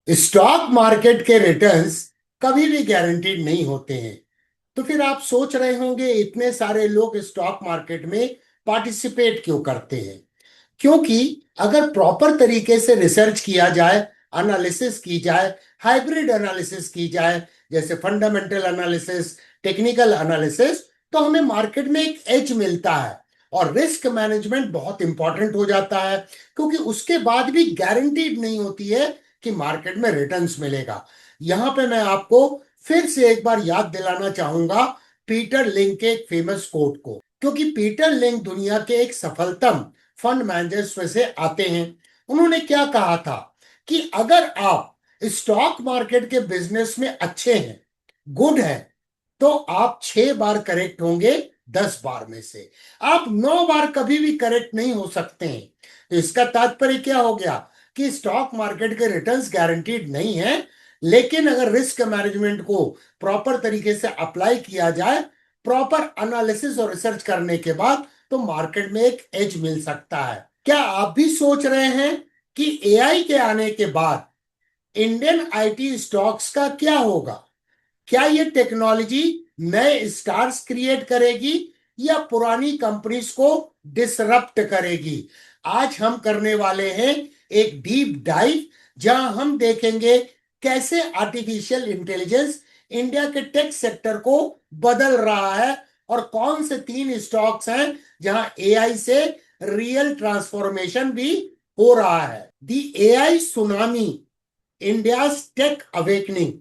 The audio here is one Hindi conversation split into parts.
स्टॉक मार्केट के रिटर्न्स कभी भी गारंटीड नहीं होते हैं। तो फिर आप सोच रहे होंगे इतने सारे लोग स्टॉक मार्केट में पार्टिसिपेट क्यों करते हैं। क्योंकि अगर प्रॉपर तरीके से रिसर्च किया जाए, एनालिसिस की जाए, हाइब्रिड एनालिसिस की जाए, जैसे फंडामेंटल एनालिसिस, टेक्निकल एनालिसिस, तो हमें मार्केट में एक एज मिलता है। और रिस्क मैनेजमेंट बहुत इंपॉर्टेंट हो जाता है, क्योंकि उसके बाद भी गारंटीड नहीं होती है कि मार्केट में रिटर्न्स मिलेगा। यहां पे मैं आपको फिर से एक बार याद दिलाना चाहूंगा पीटर लिंक के एक फेमस कोट को, क्योंकि पीटर लिंक दुनिया के एक सफलतम फंड मैनेजर्स में से आते हैं। उन्होंने क्या कहा था कि अगर आप स्टॉक मार्केट के बिजनेस में अच्छे हैं, गुड है, तो आप 6 बार करेक्ट होंगे 10 बार में से। आप 9 बार कभी भी करेक्ट नहीं हो सकते हैं। तो इसका तात्पर्य क्या हो गया कि स्टॉक मार्केट के रिटर्न्स गारंटीड नहीं है, लेकिन अगर रिस्क मैनेजमेंट को प्रॉपर तरीके से अप्लाई किया जाए, प्रॉपर एनालिसिस और रिसर्च करने के बाद, तो मार्केट में एक एज मिल सकता है। क्या आप भी सोच रहे हैं कि एआई के आने के बाद इंडियन आईटी स्टॉक्स का क्या होगा? क्या ये टेक्नोलॉजी नए स्टार्स क्रिएट करेगी या पुरानी कंपनीज को डिसरप्ट करेगी? आज हम करने वाले हैं एक डीप डाइव, जहां हम देखेंगे कैसे आर्टिफिशियल इंटेलिजेंस इंडिया के टेक सेक्टर को बदल रहा है, और कौन से 3 स्टॉक्स हैं जहां एआई से रियल ट्रांसफॉर्मेशन भी हो रहा है। The AI tsunami, India tech awakening.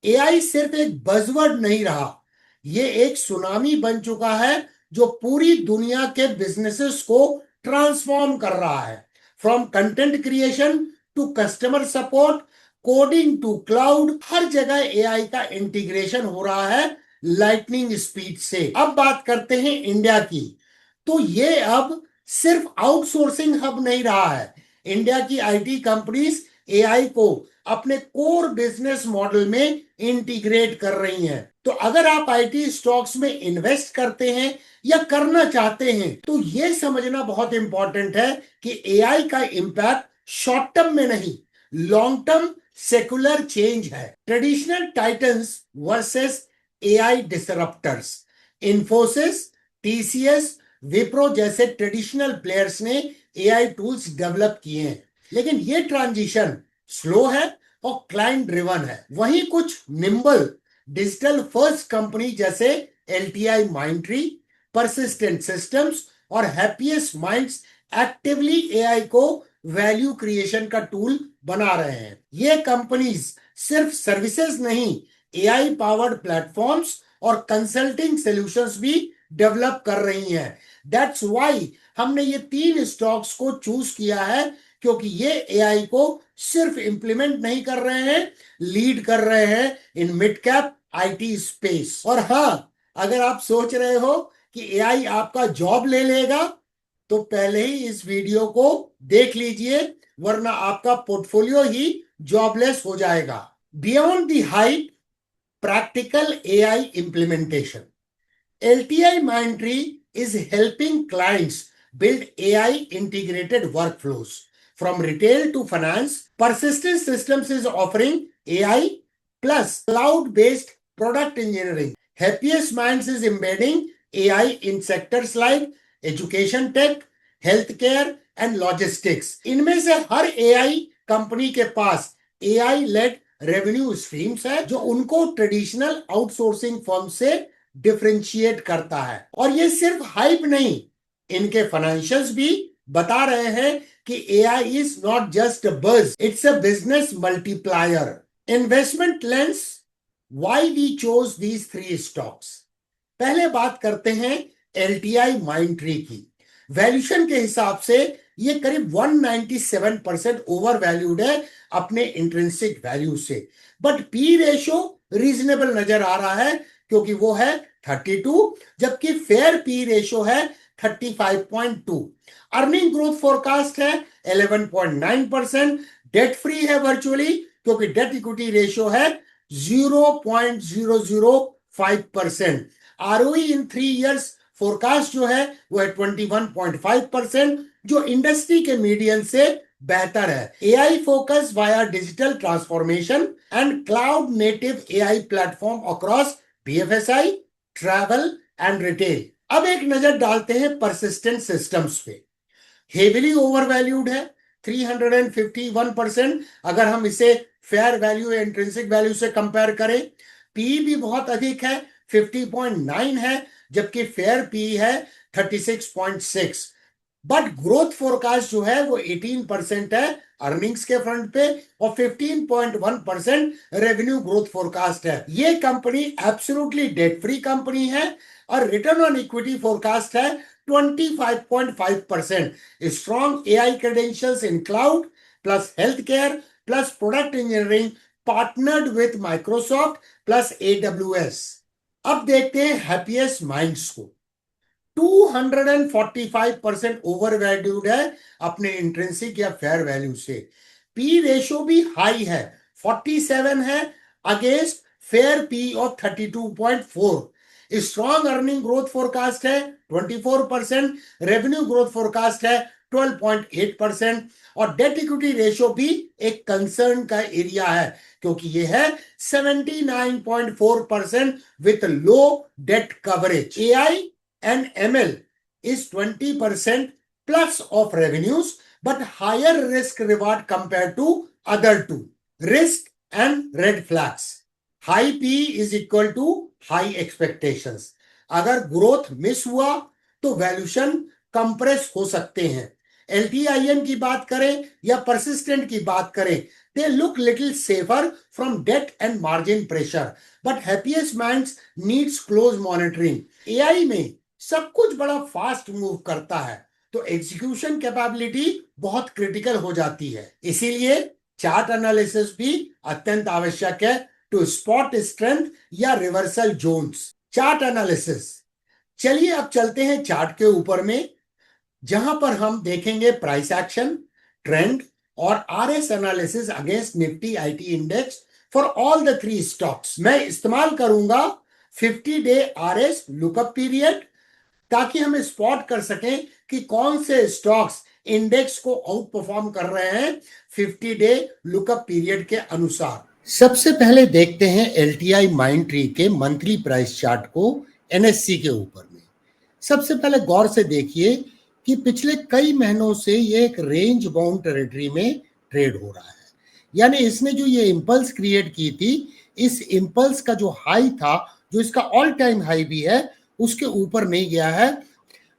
AI सिर्फ एक बजवर्ड नहीं रहा, ये एक सुनामी बन चुका है जो पूरी दुनिया के बिजनेसेस को ट्रांसफॉर्म कर रहा है। From content creation to customer support, coding to cloud, हर जगह एआई का इंटीग्रेशन हो रहा है लाइटनिंग स्पीड से। अब बात करते हैं इंडिया की। तो ये अब सिर्फ आउटसोर्सिंग हब नहीं रहा है। इंडिया की आईटी कंपनीज एआई को अपने कोर बिजनेस मॉडल में इंटीग्रेट कर रही हैं। तो अगर आप आईटी स्टॉक्स में इन्वेस्ट करते हैं या करना चाहते हैं, तो यह समझना बहुत इंपॉर्टेंट है कि एआई का इंपैक्ट शॉर्ट टर्म में नहीं, लॉन्ग टर्म सेकुलर चेंज है। Traditional titans versus AI disruptors. Infosys, TCS, Wipro जैसे ट्रेडिशनल प्लेयर्स ने एआई टूल्स डेवलप किए हैं, लेकिन ये ट्रांजिशन स्लो है और क्लाइंट ड्रिवन है। वहीं कुछ निम्बल डिजिटल फर्स्ट कंपनी जैसे एलटीआई माइंडट्री, परसिस्टेंट सिस्टम्स और हैप्पीएस्ट माइंड्स एक्टिवली एआई को वैल्यू क्रिएशन का टूल बना रहे हैं। ये कंपनीज सिर्फ सर्विसेज नहीं, एआई पावर्ड प्लेटफॉर्म्स और कंसल्टिंग सॉल्यूशंस भी डेवलप कर रही हैं। दैट्स व्हाई हमने ये 3 स्टॉक्स को चूज किया है, क्योंकि ये एआई को सिर्फ इंप्लीमेंट नहीं कर रहे हैं, लीड कर रहे हैं in mid cap IT space. और हाँ, अगर आप सोच रहे हो कि एआई आपका जॉब ले लेगा, तो पहले ही इस वीडियो को देख लीजिए, वरना आपका पोर्टफोलियो ही जॉबलेस हो जाएगा। Beyond the hype, practical AI implementation. LTI Mindtree is helping clients build AI integrated workflows. From retail to finance, Persistent Systems is offering AI plus cloud-based product engineering. Happiest Minds is embedding AI in sectors like education tech, healthcare and logistics. इनमें से हर AI कंपनी के पास AI लेड रेवेन्यू स्ट्रीम्स है, जो उनको ट्रेडिशनल आउटसोर्सिंग फर्म से डिफरेंशिएट करता है। और ये सिर्फ हाइप नहीं, इनके फाइनेंशियल्स भी बता रहे हैं कि AI is not just a buzz, it's a business multiplier. Investment lens, why we chose these 3 stocks. पहले बात करते हैं एलटीआई माइंडट्री की। वैल्यूशन के हिसाब से ये करीब 197% ओवर वैल्यूड है अपने इंट्रिंसिक वैल्यू से, बट पी रेशो रीजनेबल नजर आ रहा है, क्योंकि वो है 32, जबकि फेयर पी रेशो है 35.2। अर्निंग ग्रोथ फोरकास्ट है 11.9%। डेट फ्री है वर्चुअली, क्योंकि डेट इक्विटी रेशो है 0.005%। आरओई इन 3 इयर्स फोरकास्ट जो है वो है 21.5%, जो इंडस्ट्री के मीडियन से बेहतर है। AI focus via digital transformation and cloud native AI platform across BFSI, travel and retail. अब एक नजर डालते हैं परसिस्टेंट सिस्टम्स पे। हेविली ओवरवैल्यूड है 351%। अगर हम इसे फेयर वैल्यू या इंट्रिंसिक वैल्यू से कंपेयर करें, पी भी बहुत अधिक है 50.9 है, जबकि फेयर पी है 36.6। बट ग्रोथ फोरकास्ट जो है वो 18% है अर्निंग्स के फ्रंट पे, और 15.1% रेवेन्यू ग्रोथ फोरकास्ट है। ये company absolutely debt free company है, और रिटर्न ऑन इक्विटी फोरकास्ट है 25.5%। Strong AI credentials in cloud plus health care plus product engineering partnered with Microsoft plus AWS। अब देखते हैं हैप्पीएस्ट माइंड्स को। 245% ओवर वैल्यूड है अपने इंट्रिंसिक या फेयर वैल्यू से। पी रेशो भी हाई है 47 है against fair P of 32.4। Strong earning growth forecast है 24%, रेवेन्यू ग्रोथ फोरकास्ट है 12.8%, और डेट इक्विटी रेशो भी एक कंसर्न का एरिया है क्योंकि ये है 79.4% with low data coverage. AI and ML is 20% plus of revenues, but higher risk reward compared to other two. Risk and red flags. High P is equal to high expectations. अगर ग्रोथ मिस हुआ तो वैल्यूशन कंप्रेस हो सकते हैं। LTIM की बात करें या परसिस्टेंट की बात करें, they look little safer from debt and margin pressure, but happiest minds needs close monitoring. AI में सब कुछ बड़ा फास्ट मूव करता है तो एग्जीक्यूशन कैपेबिलिटी बहुत क्रिटिकल हो जाती है। इसीलिए चार्ट एनालिसिस भी अत्यंत आवश्यक है टू स्पॉट स्ट्रेंथ या रिवर्सल जोन्स। चार्ट एनालिसिस, चलिए अब चलते हैं चार्ट के ऊपर में, जहां पर हम देखेंगे प्राइस एक्शन, ट्रेंड और RS analysis against Nifty IT index for all the 3 stocks. मैं इस्तेमाल करूंगा 50 डे आरएस लुकअप पीरियड ताकि हम स्पॉट कर सकें कि कौन से स्टॉक्स इंडेक्स को आउट परफॉर्म कर रहे हैं 50 डे लुकअप पीरियड के अनुसार। सबसे पहले देखते हैं एलटीआई माइंडट्री के मंथली प्राइस चार्ट को एनएससी के ऊपर में। सबसे पहले गौर से देखिए कि पिछले कई महीनों से ये एक रेंज बाउंड टेरिटरी में ट्रेड हो रहा है, यानी इसने जो ये इंपल्स क्रिएट की थी, इस इंपल्स का जो हाई था, जो इसका ऑल टाइम हाई भी है, उसके ऊपर नहीं गया है।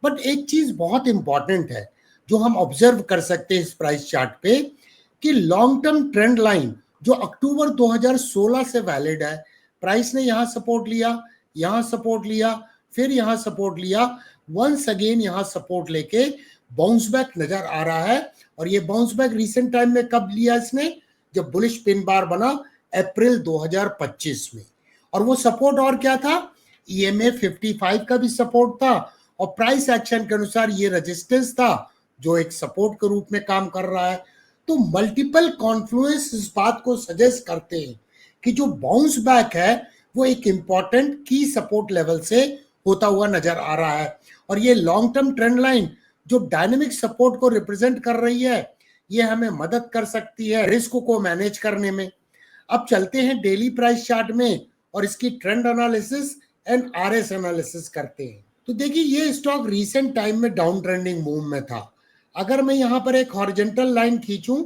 बट एक चीज बहुत इंपॉर्टेंट है जो हम ऑब्जर्व कर सकते हैं इस प्राइस चार्ट पे, कि लॉन्ग टर्म ट्रेंड लाइन जो अक्टूबर 2016 से वैलिड है, प्राइस ने यहां सपोर्ट लिया, यहां सपोर्ट लिया, फिर यहां सपोर्ट लिया, वंस अगेन यहां सपोर्ट लेके बाउंस बैक नजर आ रहा है। और ये बाउंस बैक रिसेंट टाइम में कब लिया इसने? जब बुलिश पिन बार बना अप्रैल 2025 में। और वो सपोर्ट और क्या था? EMA 55 का भी सपोर्ट था, और प्राइस एक्शन के अनुसार ये रेजिस्टेंस था जो एक सपोर्ट के रूप में काम कर रहा है। तो मल्टीपल कॉन्फ्लुएंस इस बात को सजेस्ट करते हैं कि जो बाउंस बैक है वो एक इंपॉर्टेंट की सपोर्ट लेवल से होता हुआ नजर आ रहा है। और ये लॉन्ग टर्म ट्रेंड लाइन जो डायनेमिक सपोर्ट को रिप्रेजेंट कर रही है, ये हमें मदद कर सकती है रिस्क को मैनेज करने में। अब चलते हैं डेली प्राइस चार्ट में और इसकी trend analysis and RS analysis करते हैं। तो देखिए ये स्टॉक रीसेंट टाइम में डाउन ट्रेंडिंग मूव में था। अगर मैं यहाँ पर एक हॉरिजॉन्टल लाइन खींचूं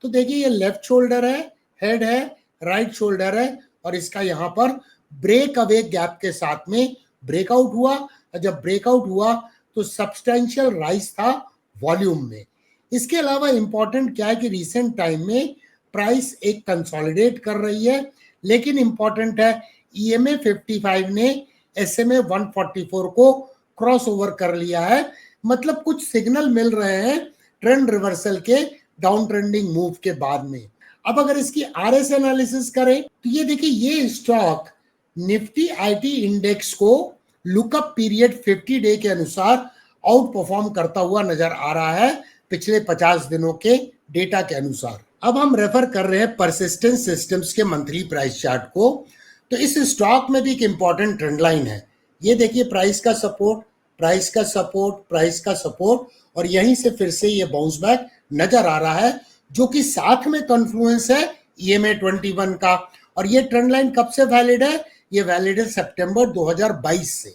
तो देखिए ये लेफ्ट शोल्डर है, हेड है, राइट शोल्डर है, और इसका यहाँ पर ब्रेक अवे गैप के साथ में ब्रेकआउट हुआ। और जब ब्रेकआउट हुआ तो सब्सटेंशियल राइज था वॉल्यूम में। इसके अलावा इंपॉर्टेंट क्या है कि रीसेंट टाइम में प्राइस एक कंसोलिडेट कर रही है, लेकिन इंपॉर्टेंट है EMA 55 ने SMA 144 को क्रॉस ओवर कर लिया है, मतलब कुछ सिग्नल मिल रहे हैं ट्रेंड रिवर्सल के डाउन ट्रेंडिंग मूव के बाद में। अब अगर इसकी आरएस एनालिसिस करें तो ये देखिए ये स्टॉक निफ्टी आईटी इंडेक्स को लुकअप पीरियड 50 डे के अनुसार आउट परफॉर्म करता हुआ नजर आ रहा है पिछले 50 दिनों के डेटा के अनुसार। अब हम रेफर कर रहे हैं परसिस्टेंट सिस्टम्स के मंथली प्राइस चार्ट को। तो इस स्टॉक में भी एक इंपॉर्टेंट ट्रेंड लाइन है। ये देखिए प्राइस का सपोर्ट, प्राइस का सपोर्ट, प्राइस का सपोर्ट, और यहीं से फिर से ये बाउंस बैक नजर आ रहा है। जो कि साथ में कॉन्फ्लुएंस है EMA 21 का। और ये ट्रेंड लाइन कब से वैलिड है? ये वैलिड है सितंबर 2022 से।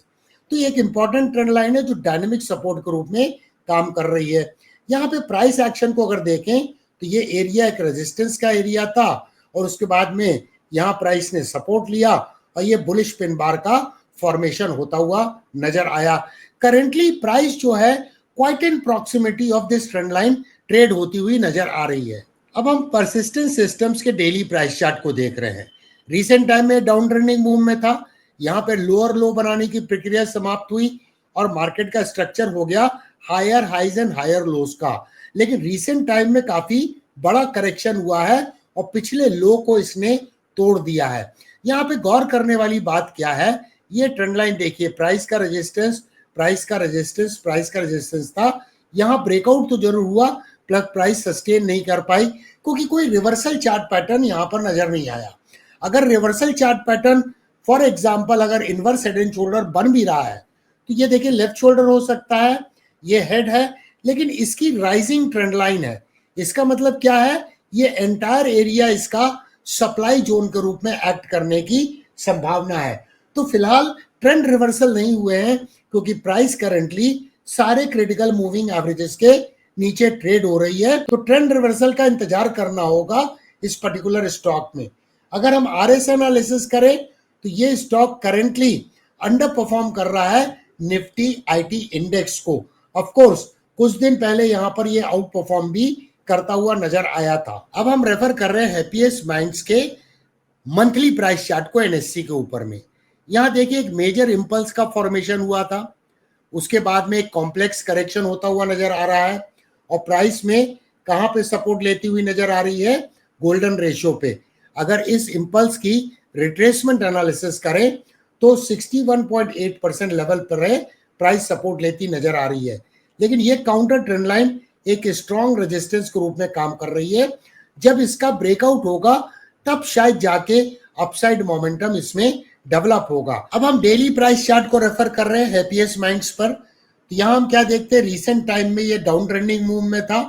तो ये एक इंपॉर्टेंट ट्रेंड लाइन है जो डायनेमिक सपोर्ट के रूप में काम कर रही है। यहाँ पे प्राइस एक्शन को अगर देखें तो ये एरिया एक रेजिस्टेंस का एरिया था और उसके बाद में यहाँ प्राइस ने सपोर्ट लिया और ये बुलिश पिन बार का फॉर्मेशन होता हुआ नजर आया। करेंटली प्राइस जो है quite in proximity of this trend line trade होती हुई नजर आ रही है। अब हम परसिस्टेंट सिस्टम्स के डेली प्राइस चार्ट को देख रहे हैं। रिसेंट टाइम में डाउन ट्रेंडिंग मूव में था, यहाँ पे लोअर लो बनाने की प्रक्रिया समाप्त हुई और मार्केट का स्ट्रक्चर हो गया higher highs and higher lows का। लेकिन रिसेंट टाइम में काफी बड़ा करेक्शन हुआ है और पिछले लो को इसने तोड़ दिया है। यहाँ पे गौर करने वाली बात क्या है, ये ट्रेंड लाइन देखिए, प्राइस का रेजिस्टेंस, प्राइस का रेजिस्टेंस, प्राइस का रेजिस्टेंस था। यहाँ ब्रेकआउट तो जरूर हुआ, प्लस प्राइस सस्टेन नहीं कर पाई क्योंकि कोई रिवर्सल चार्ट पैटर्न यहाँ पर नजर नहीं आया। अगर reversal chart pattern for example अगर इनवर्स हेड एंड शोल्डर बन भी रहा है तो ये देखिए लेफ्ट शोल्डर हो सकता है, ये हेड है, लेकिन इसकी राइजिंग ट्रेंड लाइन है। इसका मतलब क्या है, ये एंटायर एरिया इसका सप्लाई जोन के रूप में एक्ट करने की संभावना है। तो फिलहाल ट्रेंड रिवर्सल नहीं हुए हैं क्योंकि प्राइस करंटली सारे क्रिटिकल मूविंग एवरेजेस के नीचे ट्रेड हो रही है। तो ट्रेंड रिवर्सल का इंतजार करना होगा इस पर्टिकुलर स्टॉक में। अगर हम RSI एनालिसिस करें तो ये स्टॉक करेंटली अंडर परफॉर्म कर रहा है निफ्टी IT इंडेक्स को। ऑफ कोर्स कुछ दिन पहले यहां पर ये आउट परफॉर्म भी करता हुआ नजर आया था। अब हम रेफर कर रहे हैं हैप्पीएस्ट माइंड्स के मंथली प्राइस चार्ट को NSE के ऊपर में। यहां देखिए एक मेजर इंपल्स का फॉर्मेशन हुआ था, उसके बाद में एक कॉम्प्लेक्स करेक्शन होता हुआ नजर आ रहा है और प्राइस में कहां पे सपोर्ट लेती हुई नजर आ रही है, गोल्डन रेशियो पे। अगर इस इंपल्स की रिट्रेसमेंट एनालिसिस करें तो 61.8% लेवल पर प्राइस सपोर्ट लेती नजर आ रही है। लेकिन ये काउंटर ट्रेंड लाइन एक स्ट्रॉन्ग रेजिस्टेंस के रूप में काम कर रही है। जब इसका ब्रेकआउट होगा तब शायद जाके अपसाइड मोमेंटम इसमें डेवलप होगा। अब हम डेली प्राइस चार्ट को रेफर कर रहे हैं हैप्पीएस्ट माइंड्स पर। तो यहाँ हम क्या देखते हैं, रिसेंट टाइम में ये डाउन ट्रेंडिंग मूव में था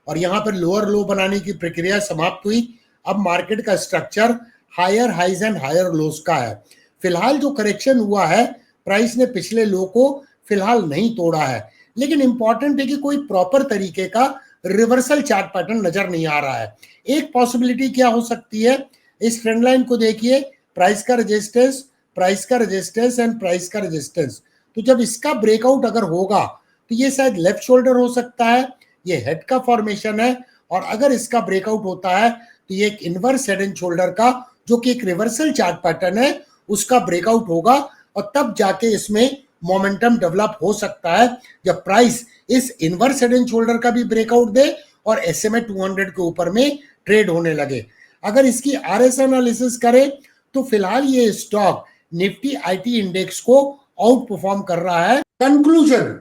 और यहाँ पर लोअर लो बनाने की प्रक्रिया समाप्त हुई। अब मार्केट का structure higher highs and higher lows का है। फिलहाल जो करेक्शन हुआ है, प्राइस ने पिछले लो को फिलहाल नहीं तोड़ा है, लेकिन इंपॉर्टेंट है कि कोई प्रॉपर तरीके का रिवर्सल चार्ट पैटर्न नजर नहीं आ रहा है। एक पॉसिबिलिटी क्या हो सकती है, इस ट्रेंड लाइन को देखिए, प्राइस का रेजिस्टेंस, प्राइस का रेजिस्टेंस एंड प्राइस का रेजिस्टेंस। तो जब इसका ब्रेकआउट अगर होगा तो ये शायद लेफ्ट शोल्डर हो सकता है, ये हेड का फॉर्मेशन है। और अगर इसका ब्रेकआउट होता है तो ये एक इनवर्स हेड एंड शोल्डर का, जो कि एक रिवर्सल चार्ट पैटर्न है, उसका ब्रेकआउट होगा और तब जाके इसमें मोमेंटम डेवलप हो सकता है जब प्राइस इस इनवर्स हेड एंड शोल्डर का भी ब्रेकआउट दे और SMA 200 के ऊपर में ट्रेड होने लगे। अगर इसकी RSI एनालिसिस करें तो फिलहाल ये स्टॉक निफ्टी IT इंडेक्स को आउट परफॉर्म कर रहा है। कंक्लूजन,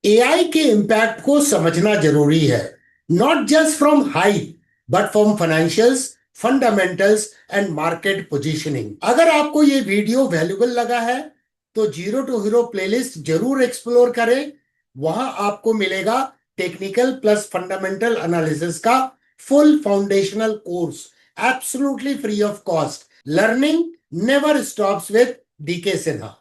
AI के इंपैक्ट को समझना जरूरी है, not just from hype but from financials, fundamentals and market positioning. अगर आपको ये वीडियो वैल्यूबल लगा है तो जीरो टू हीरो प्लेलिस्ट जरूर एक्सप्लोर करें। वहां आपको मिलेगा टेक्निकल प्लस फंडामेंटल एनालिसिस का full foundational course, absolutely free of cost. Learning never stops with DK Sinha.